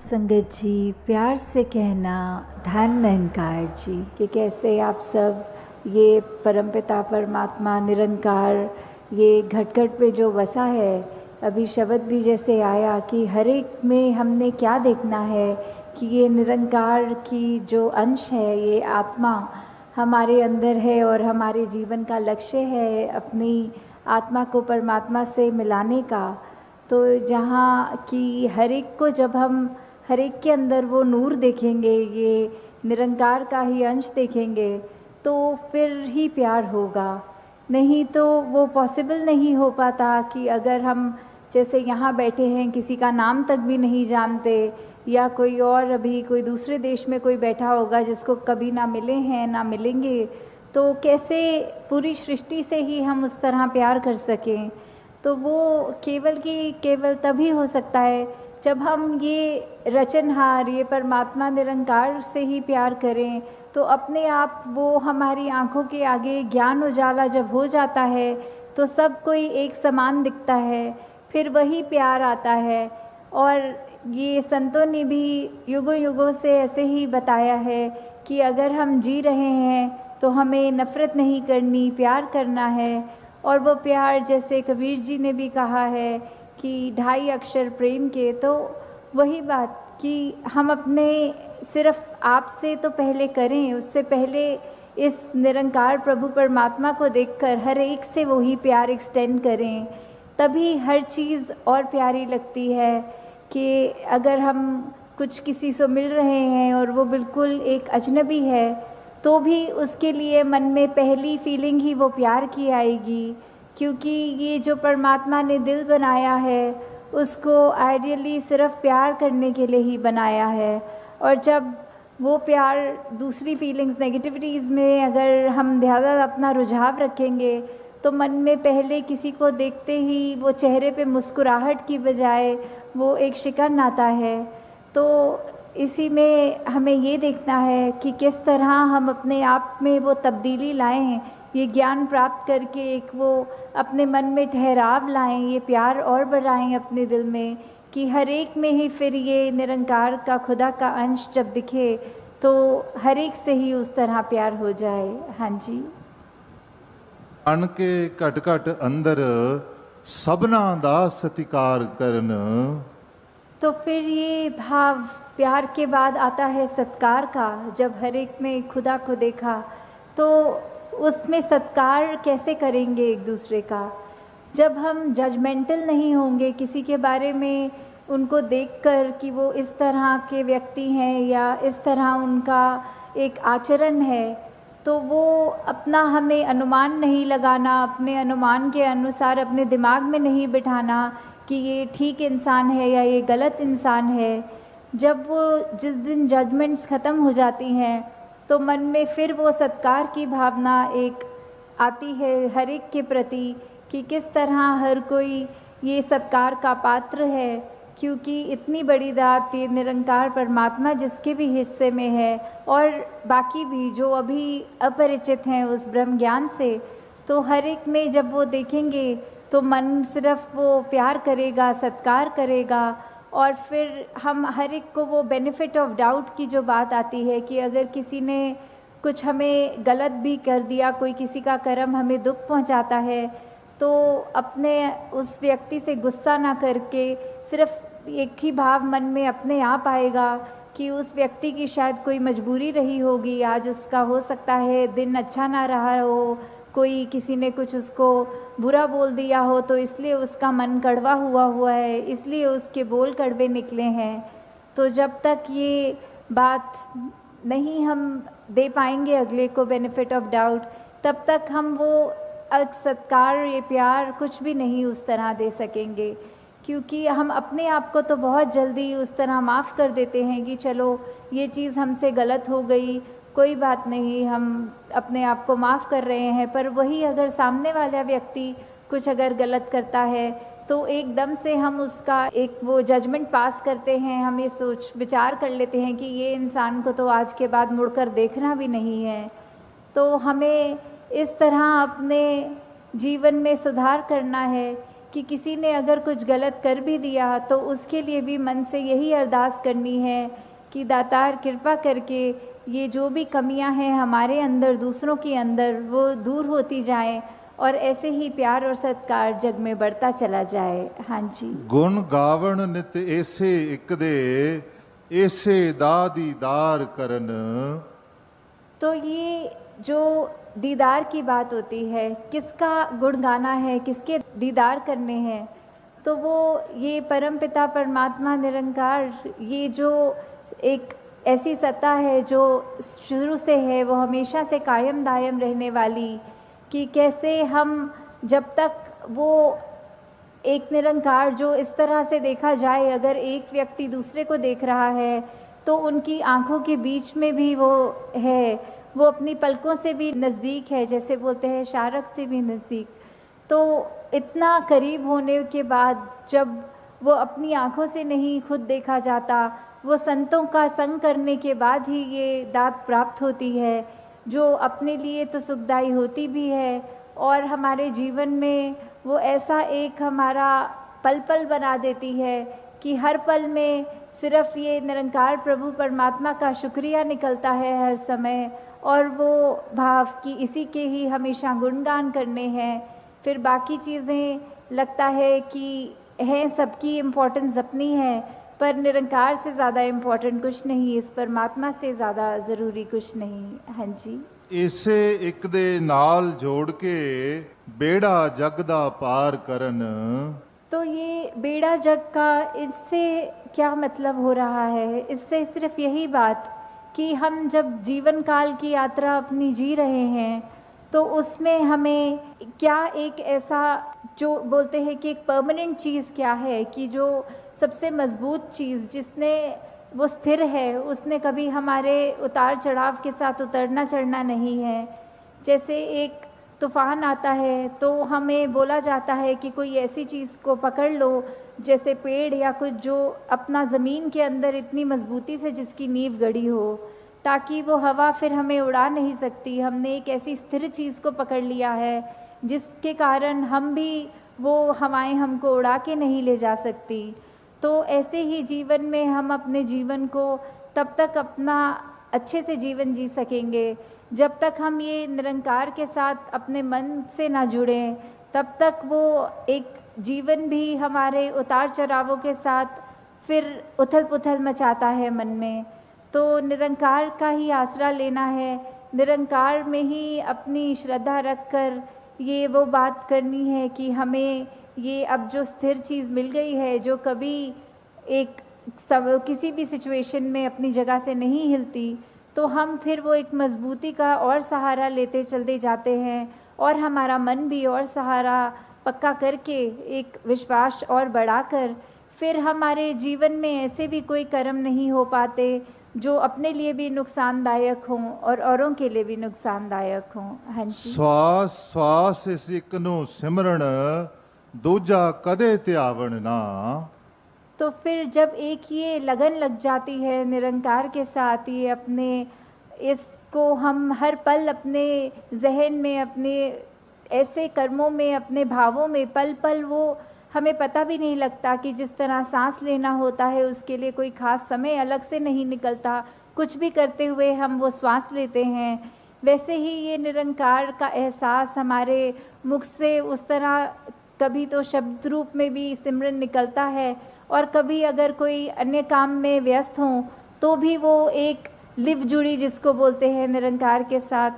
संगत जी, प्यार से कहना धन निरंकार जी कि कैसे आप सब ये परमपिता परमात्मा निरंकार ये घट घट पे जो बसा है। अभी शब्द भी जैसे आया कि हर एक में हमने क्या देखना है कि ये निरंकार की जो अंश है, ये आत्मा हमारे अंदर है और हमारे जीवन का लक्ष्य है अपनी आत्मा को परमात्मा से मिलाने का। तो जहाँ कि हर एक को जब हम हर एक के अंदर वो नूर देखेंगे, ये निरंकार का ही अंश देखेंगे, तो फिर ही प्यार होगा। नहीं तो वो पॉसिबल नहीं हो पाता कि अगर हम जैसे यहाँ बैठे हैं, किसी का नाम तक भी नहीं जानते, या कोई और अभी कोई दूसरे देश में कोई बैठा होगा जिसको कभी ना मिले हैं ना मिलेंगे, तो कैसे पूरी सृष्टि से ही हम उस तरह प्यार कर सकें। तो वो केवल तभी हो सकता है जब हम ये रचनहार, ये परमात्मा निरंकार से ही प्यार करें। तो अपने आप वो हमारी आँखों के आगे ज्ञान उजाला जब हो जाता है तो सब कोई एक समान दिखता है, फिर वही प्यार आता है। और ये संतों ने भी युगों युगों से ऐसे ही बताया है कि अगर हम जी रहे हैं तो हमें नफ़रत नहीं करनी, प्यार करना है। और वो प्यार जैसे कबीर जी ने भी कहा है कि 2.5 अक्षर प्रेम के, तो वही बात कि हम अपने सिर्फ आप से तो पहले करें, उससे पहले इस निरंकार प्रभु परमात्मा को देखकर हर एक से वही प्यार एक्सटेंड करें, तभी हर चीज़ और प्यारी लगती है। कि अगर हम कुछ किसी से मिल रहे हैं और वो बिल्कुल एक अजनबी है, तो भी उसके लिए मन में पहली फीलिंग ही वो प्यार की आएगी, क्योंकि ये जो परमात्मा ने दिल बनाया है उसको आइडियली सिर्फ प्यार करने के लिए ही बनाया है। और जब वो प्यार दूसरी फीलिंग्स, नेगेटिविटीज़ में अगर हम ज़्यादा अपना रुझाव रखेंगे तो मन में पहले किसी को देखते ही वो चेहरे पे मुस्कुराहट की बजाय वो एक शिकन आता है। तो इसी में हमें ये देखना है कि किस तरह हम अपने आप में वो तब्दीली लाएं, ये ज्ञान प्राप्त करके एक वो अपने मन में ठहराव लाएं, ये प्यार और बढ़ाएं अपने दिल में, कि हर एक में ही फिर ये निरंकार का खुदा का अंश जब दिखे तो हर एक से ही उस तरह प्यार हो जाए। हाँ जी। अण के घट घट अंदर सबना दा सत्कार करन। तो फिर ये भाव प्यार के बाद आता है सत्कार का। जब हर एक में खुदा को देखा तो उसमें सत्कार कैसे करेंगे एक दूसरे का, जब हम जजमेंटल नहीं होंगे किसी के बारे में, उनको देखकर कि वो इस तरह के व्यक्ति हैं या इस तरह उनका एक आचरण है, तो वो अपना हमें अनुमान नहीं लगाना, अपने अनुमान के अनुसार अपने दिमाग में नहीं बिठाना कि ये ठीक इंसान है या ये गलत इंसान है। जब वो जिस दिन जजमेंट्स ख़त्म हो जाती हैं तो मन में फिर वो सत्कार की भावना एक आती है हर एक के प्रति, कि किस तरह हर कोई ये सत्कार का पात्र है, क्योंकि इतनी बड़ी दात ये निरंकार परमात्मा जिसके भी हिस्से में है और बाकी भी जो अभी अपरिचित हैं उस ब्रह्म ज्ञान से, तो हर एक में जब वो देखेंगे तो मन सिर्फ वो प्यार करेगा, सत्कार करेगा। और फिर हम हर एक को वो बेनिफिट ऑफ डाउट की जो बात आती है कि अगर किसी ने कुछ हमें गलत भी कर दिया, कोई किसी का कर्म हमें दुख पहुंचाता है, तो अपने उस व्यक्ति से गुस्सा ना करके सिर्फ एक ही भाव मन में अपने आप आएगा कि उस व्यक्ति की शायद कोई मजबूरी रही होगी, आज उसका हो सकता है दिन अच्छा ना रहा हो, कोई किसी ने कुछ उसको बुरा बोल दिया हो तो इसलिए उसका मन कड़वा हुआ है, इसलिए उसके बोल कड़वे निकले हैं। तो जब तक ये बात नहीं हम दे पाएंगे अगले को बेनिफिट ऑफ डाउट, तब तक हम वो सत्कार, ये प्यार कुछ भी नहीं उस तरह दे सकेंगे, क्योंकि हम अपने आप को तो बहुत जल्दी उस तरह माफ़ कर देते हैं कि चलो ये चीज़ हमसे गलत हो गई, कोई बात नहीं, हम अपने आप को माफ़ कर रहे हैं। पर वही अगर सामने वाला व्यक्ति कुछ अगर गलत करता है तो एकदम से हम उसका एक वो जजमेंट पास करते हैं, हम ये सोच विचार कर लेते हैं कि ये इंसान को तो आज के बाद मुड़कर देखना भी नहीं है। तो हमें इस तरह अपने जीवन में सुधार करना है कि किसी ने अगर कुछ गलत कर भी दिया तो उसके लिए भी मन से यही अरदास करनी है कि दातार कृपा करके ये जो भी कमियां हैं हमारे अंदर दूसरों के अंदर वो दूर होती जाएं और ऐसे ही प्यार और सत्कार जग में बढ़ता चला जाए। हाँ जी। गुण गावण नित ऐसे एक दे ऐसे दा दीदार करन। तो ये जो दीदार की बात होती है, किसका गुण गाना है, किसके दीदार करने हैं, तो वो ये परमपिता परमात्मा निरंकार, ये जो एक ऐसी सत्ता है जो शुरू से है, वो हमेशा से कायम दायम रहने वाली, कि कैसे हम जब तक वो एक निरंकार जो इस तरह से देखा जाए, अगर एक व्यक्ति दूसरे को देख रहा है तो उनकी आंखों के बीच में भी वो है, वो अपनी पलकों से भी नज़दीक है, जैसे बोलते हैं शारक से भी नज़दीक। तो इतना करीब होने के बाद जब वो अपनी आंखों से नहीं खुद देखा जाता, वो संतों का संग करने के बाद ही ये दात प्राप्त होती है, जो अपने लिए तो सुखदायी होती भी है और हमारे जीवन में वो ऐसा एक हमारा पल पल बना देती है कि हर पल में सिर्फ ये निरंकार प्रभु परमात्मा का शुक्रिया निकलता है हर समय, और वो भाव कि इसी के ही हमेशा गुणगान करने हैं। फिर बाकी चीज़ें लगता है कि हैं, सबकी इम्पोर्टेंस अपनी है, पर निरंकार से ज़्यादा इम्पोर्टेंट कुछ नहीं, इस परमात्मा से ज़्यादा ज़रूरी कुछ नहीं। हाँ जी। इसे एक दे नाल जोड़ के बेड़ा जग दा पार करन। तो ये बेड़ा जग का, इससे क्या मतलब हो रहा है? इससे सिर्फ यही बात कि हम जब जीवन काल की यात्रा अपनी जी रहे हैं तो उसमें हमें क्या एक ऐसा जो बोलते हैं कि एक परमानेंट चीज़ क्या है, कि जो सबसे मजबूत चीज़ जिसने वो स्थिर है, उसने कभी हमारे उतार चढ़ाव के साथ उतरना चढ़ना नहीं है। जैसे एक तूफ़ान आता है तो हमें बोला जाता है कि कोई ऐसी चीज़ को पकड़ लो, जैसे पेड़ या कुछ जो अपना ज़मीन के अंदर इतनी मजबूती से जिसकी नींव गड़ी हो, ताकि वो हवा फिर हमें उड़ा नहीं सकती। हमने एक ऐसी स्थिर चीज़ को पकड़ लिया है जिसके कारण हम भी, वो हवाएं हमको उड़ा के नहीं ले जा सकती। तो ऐसे ही जीवन में हम अपने जीवन को तब तक अपना अच्छे से जीवन जी सकेंगे जब तक हम ये निरंकार के साथ अपने मन से ना जुड़ें, तब तक वो एक जीवन भी हमारे उतार चढ़ावों के साथ फिर उथल पुथल मचाता है मन में। तो निरंकार का ही आसरा लेना है, निरंकार में ही अपनी श्रद्धा रखकर ये वो बात करनी है कि हमें ये अब जो स्थिर चीज़ मिल गई है, जो कभी एक सब किसी भी सिचुएशन में अपनी जगह से नहीं हिलती, तो हम फिर वो एक मजबूती का और सहारा लेते चलते जाते हैं और हमारा मन भी और सहारा पक्का करके एक विश्वास और बढ़ाकर फिर हमारे जीवन में ऐसे भी कोई कर्म नहीं हो पाते जो अपने लिए भी नुकसानदायक हों और औरों के लिए भी नुकसानदायक हों। हाँ जी। श्वास श्वास इस एक नु सिमरण दूजा कदे त्यावण ना। तो फिर जब एक ये लगन लग जाती है निरंकार के साथ, ये अपने इसको हम हर पल अपने जहन में, अपने ऐसे कर्मों में, अपने भावों में पल पल, वो हमें पता भी नहीं लगता कि जिस तरह सांस लेना होता है उसके लिए कोई ख़ास समय अलग से नहीं निकलता, कुछ भी करते हुए हम वो श्वास लेते हैं, वैसे ही ये निरंकार का एहसास हमारे मुख से उस तरह कभी तो शब्द रूप में भी सिमरन निकलता है और कभी अगर कोई अन्य काम में व्यस्त हों तो भी वो एक लिव जुड़ी जिसको बोलते हैं निरंकार के साथ।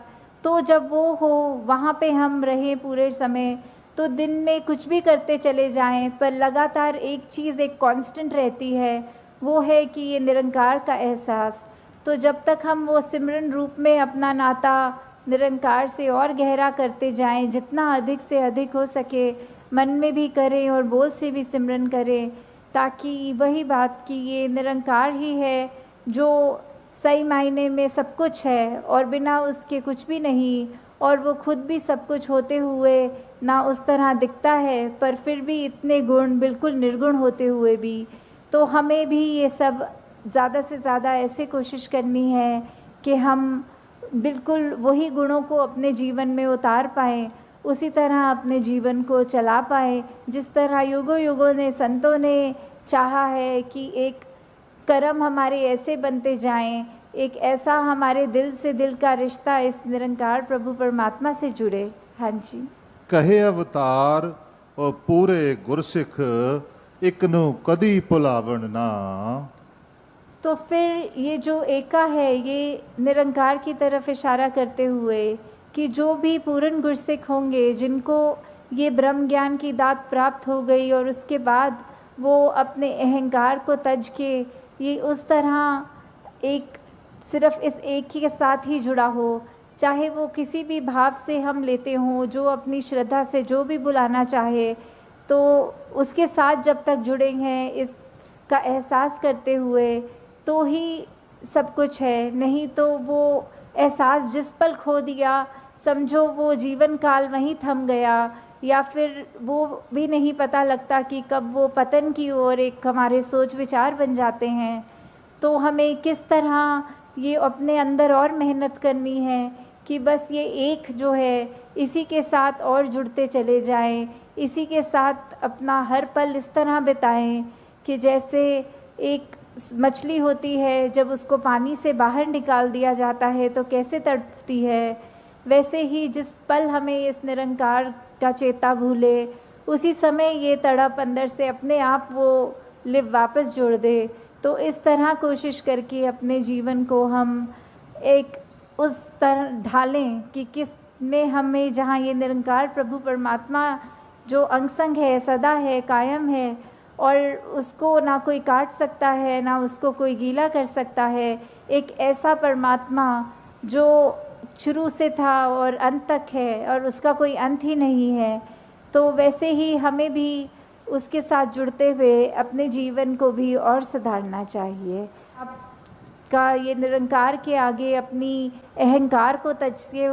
तो जब वो हो वहाँ पे हम रहें पूरे समय, तो दिन में कुछ भी करते चले जाएं पर लगातार एक चीज़ एक कांस्टेंट रहती है, वो है कि ये निरंकार का एहसास। तो जब तक हम वो सिमरन रूप में अपना नाता निरंकार से और गहरा करते जाएं, जितना अधिक से अधिक हो सके मन में भी करें और बोल से भी सिमरन करें, ताकि वही बात कि ये निरंकार ही है जो सही मायने में सब कुछ है और बिना उसके कुछ भी नहीं, और वो खुद भी सब कुछ होते हुए ना उस तरह दिखता है, पर फिर भी इतने गुण बिल्कुल निर्गुण होते हुए भी। तो हमें भी ये सब ज़्यादा से ज़्यादा ऐसे कोशिश करनी है कि हम बिल्कुल वही गुणों को अपने जीवन में उतार पाएँ उसी तरह अपने जीवन को चला पाएँ, जिस तरह युगों युगों ने संतों ने चाहा है कि एक कर्म हमारे ऐसे बनते जाएं, एक ऐसा हमारे दिल से दिल का रिश्ता इस निरंकार प्रभु परमात्मा से जुड़े। हाँ जी। कहे अवतार और पूरे गुरसिख एक नु कदी भुलावन ना। तो फिर ये जो एका है, ये निरंकार की तरफ इशारा करते हुए कि जो भी पूर्ण गुरसिख होंगे, जिनको ये ब्रह्म ज्ञान की दात प्राप्त हो गई और उसके बाद वो अपने अहंकार को तज के ये उस तरह एक सिर्फ इस एक के साथ ही जुड़ा हो, चाहे वो किसी भी भाव से हम लेते हों, जो अपनी श्रद्धा से जो भी बुलाना चाहे, तो उसके साथ जब तक जुड़े हैं इसका एहसास करते हुए तो ही सब कुछ है। नहीं तो वो एहसास जिस पल खो दिया, समझो वो जीवन काल वहीं थम गया, या फिर वो भी नहीं पता लगता कि कब वो पतन की ओर एक हमारे सोच विचार बन जाते हैं। तो हमें किस तरह ये अपने अंदर और मेहनत करनी है कि बस ये एक जो है इसी के साथ और जुड़ते चले जाएं, इसी के साथ अपना हर पल इस तरह बिताएं कि जैसे एक मछली होती है, जब उसको पानी से बाहर निकाल दिया जाता है तो कैसे तड़पती है, वैसे ही जिस पल हमें इस निरंकार का चेता भूले, उसी समय ये तड़प अंदर से अपने आप वो लिव वापस जोड़ दे। तो इस तरह कोशिश करके अपने जीवन को हम एक उस तरह ढालें कि किस में हमें, जहाँ ये निरंकार प्रभु परमात्मा जो अंग संग है, सदा है, कायम है, और उसको ना कोई काट सकता है, ना उसको कोई गीला कर सकता है। एक ऐसा परमात्मा जो शुरू से था और अंत तक है और उसका कोई अंत ही नहीं है। तो वैसे ही हमें भी उसके साथ जुड़ते हुए अपने जीवन को भी और सुधारना चाहिए। आपका ये निरंकार के आगे अपनी अहंकार को तज के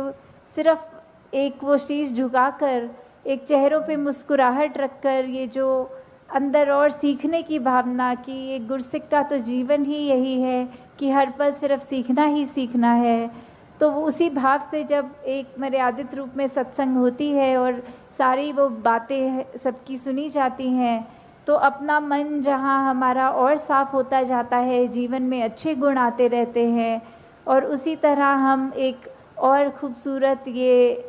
सिर्फ एक वो शीश झुकाकर, एक चेहरों पे मुस्कुराहट रखकर, ये जो अंदर और सीखने की भावना कि एक गुरसिख का तो जीवन ही यही है कि हर पल सिर्फ सीखना ही सीखना है, तो वो उसी भाव से जब एक मर्यादित रूप में सत्संग होती है और सारी वो बातें सबकी सुनी जाती हैं, तो अपना मन जहाँ हमारा और साफ होता जाता है, जीवन में अच्छे गुण आते रहते हैं, और उसी तरह हम एक और खूबसूरत ये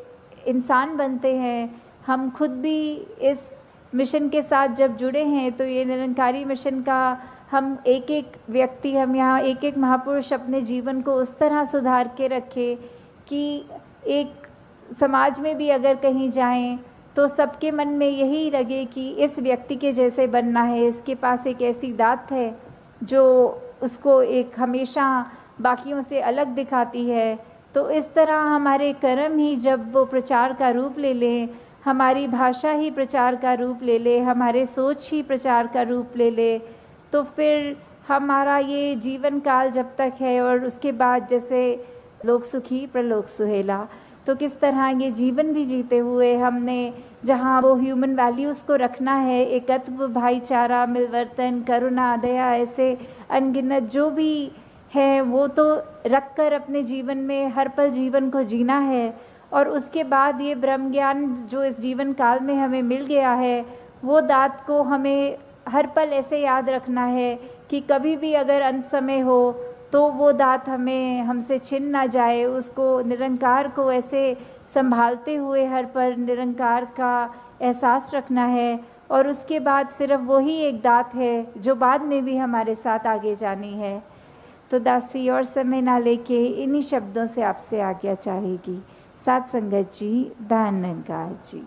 इंसान बनते हैं। हम खुद भी इस मिशन के साथ जब जुड़े हैं, तो ये निरंकारी मिशन का हम एक एक व्यक्ति, हम यहाँ एक एक महापुरुष अपने जीवन को उस तरह सुधार के रखें कि एक समाज में भी अगर कहीं जाएं तो सबके मन में यही लगे कि इस व्यक्ति के जैसे बनना है, इसके पास एक ऐसी दात है जो उसको एक हमेशा बाकियों से अलग दिखाती है। तो इस तरह हमारे कर्म ही जब वो प्रचार का रूप ले लें, हमारी भाषा ही प्रचार का रूप ले ले, हमारे सोच ही प्रचार का रूप ले ले, तो फिर हमारा ये जीवन काल जब तक है और उसके बाद जैसे लोक सुखी प्रलोक सुहेला, तो किस तरह ये जीवन भी जीते हुए हमने जहाँ वो ह्यूमन वैल्यूज़ को रखना है, एकत्व, भाईचारा, मिलवर्तन, करुणा, दया, ऐसे अनगिनत जो भी है वो तो रख कर अपने जीवन में हर पल जीवन को जीना है। और उसके बाद ये ब्रह्म ज्ञान जो इस जीवन काल में हमें मिल गया है, वो दात को हमें हर पल ऐसे याद रखना है कि कभी भी अगर अंत समय हो तो वो दात हमें हमसे छिन ना जाए। उसको निरंकार को ऐसे संभालते हुए हर पल निरंकार का एहसास रखना है, और उसके बाद सिर्फ वही एक दात है जो बाद में भी हमारे साथ आगे जानी है। तो दासी और समय ना लेके इन्हीं शब्दों से आपसे आज्ञा चाहेगी। साथ संगत जी, धन निरंकार जी।